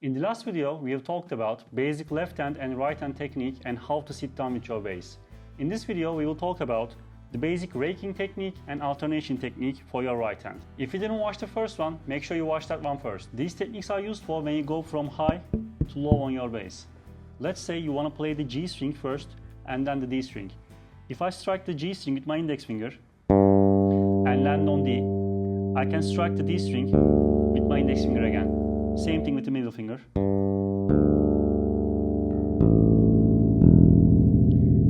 In the last video, we have talked about basic left hand and right hand technique and how to sit down with your bass. In this video, we will talk about the basic raking technique and alternation technique for your right hand. If you didn't watch the first one, make sure you watch that one first. These techniques are used for when you go from high to low on your bass. Let's say you want to play the G string first and then the D string. If I strike the G string with my index finger and land on D, I can strike the D string with my index finger again. Same thing with the middle finger.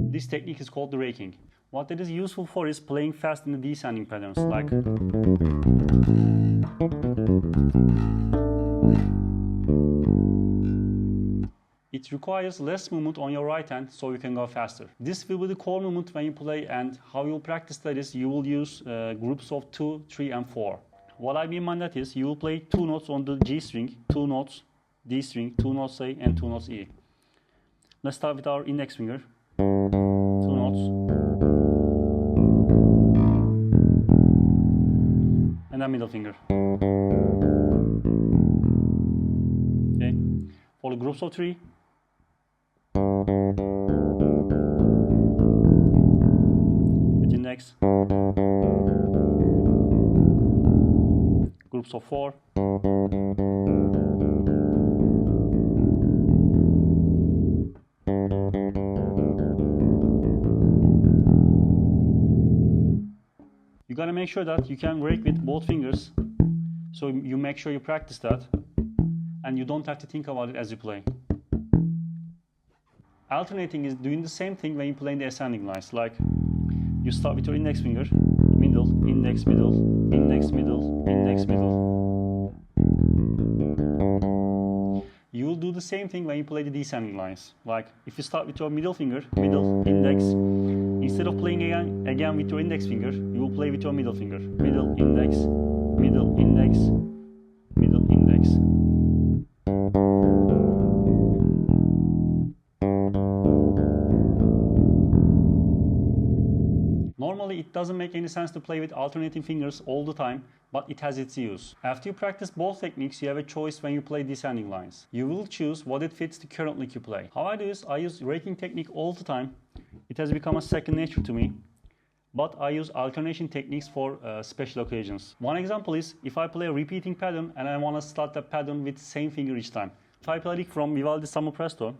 This technique is called the raking. What it is useful for is playing fast in the descending patterns, like it requires less movement on your right hand so you can go faster. This will be the core movement when you play, and how you'll practice that is you will use groups of 2, 3 and 4. What I mean by that is you will play 2 notes on the G string, 2 notes D string, 2 notes A and 2 notes E. Let's start with our index finger. 2 notes. And then middle finger. Okay. For the groups of 3. With index. Groups of 4. You gotta make sure that you can rake with both fingers, so you make sure you practice that and you don't have to think about it as you play. Alternating is doing the same thing when you play in the ascending lines, like you start with your index finger, middle, index, middle, index, middle, index, middle. You will do the same thing when you play the descending lines. Like if you start with your middle finger, middle, index, instead of playing again with your index finger, you will play with your middle finger. Middle, index, middle, index, middle, index. Normally, it doesn't make any sense to play with alternating fingers all the time, but it has its use. After you practice both techniques, you have a choice when you play descending lines. You will choose what it fits the current lick you play. How I do is I use raking technique all the time. It has become a second nature to me. But I use alternation techniques for special occasions. One example is if I play a repeating pattern and I want to start that pattern with the same finger each time. If I play lick from Vivaldi Summer Presto,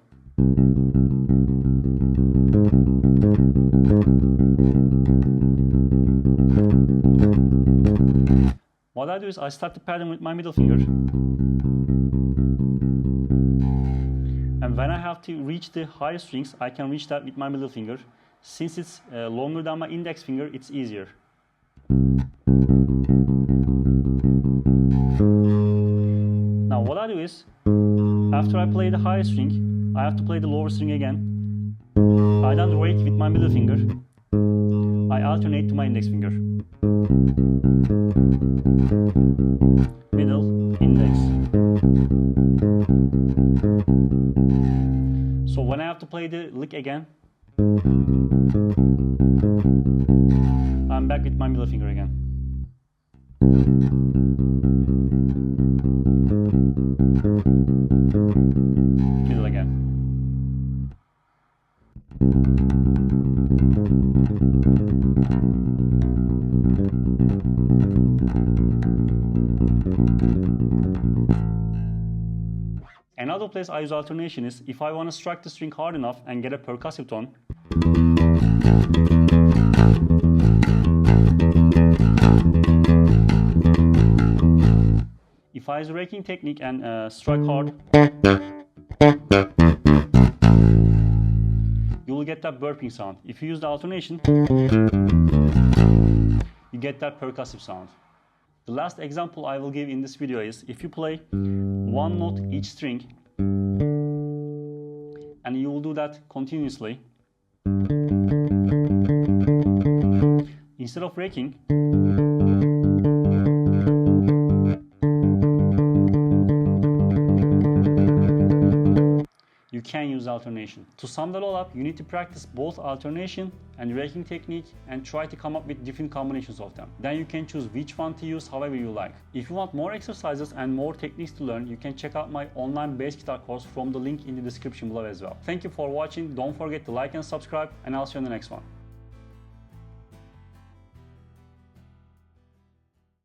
what I do is I start the pattern with my middle finger, and when I have to reach the higher strings, I can reach that with my middle finger. Since it's longer than my index finger, it's easier. Now what I do is, after I play the higher string, I have to play the lower string again. I then rake with my middle finger. I alternate to my index finger. Middle, index. So when I have to play the lick again, I'm back with my middle finger again. Middle again. Another place I use alternation is if I want to strike the string hard enough and get a percussive tone. If I use a raking technique and strike hard, you will get that burping sound. If you use the alternation, you get that percussive sound. The last example I will give in this video is if you play one note each string, and you will do that continuously. Instead of raking, you you can use alternation. To sum that all up, you need to practice both alternation and raking technique and try to come up with different combinations of them. Then you can choose which one to use however you like. If you want more exercises and more techniques to learn, you can check out my online bass guitar course from the link in the description below as well. Thank you for watching. Don't forget to like and subscribe, and I'll see you in the next one.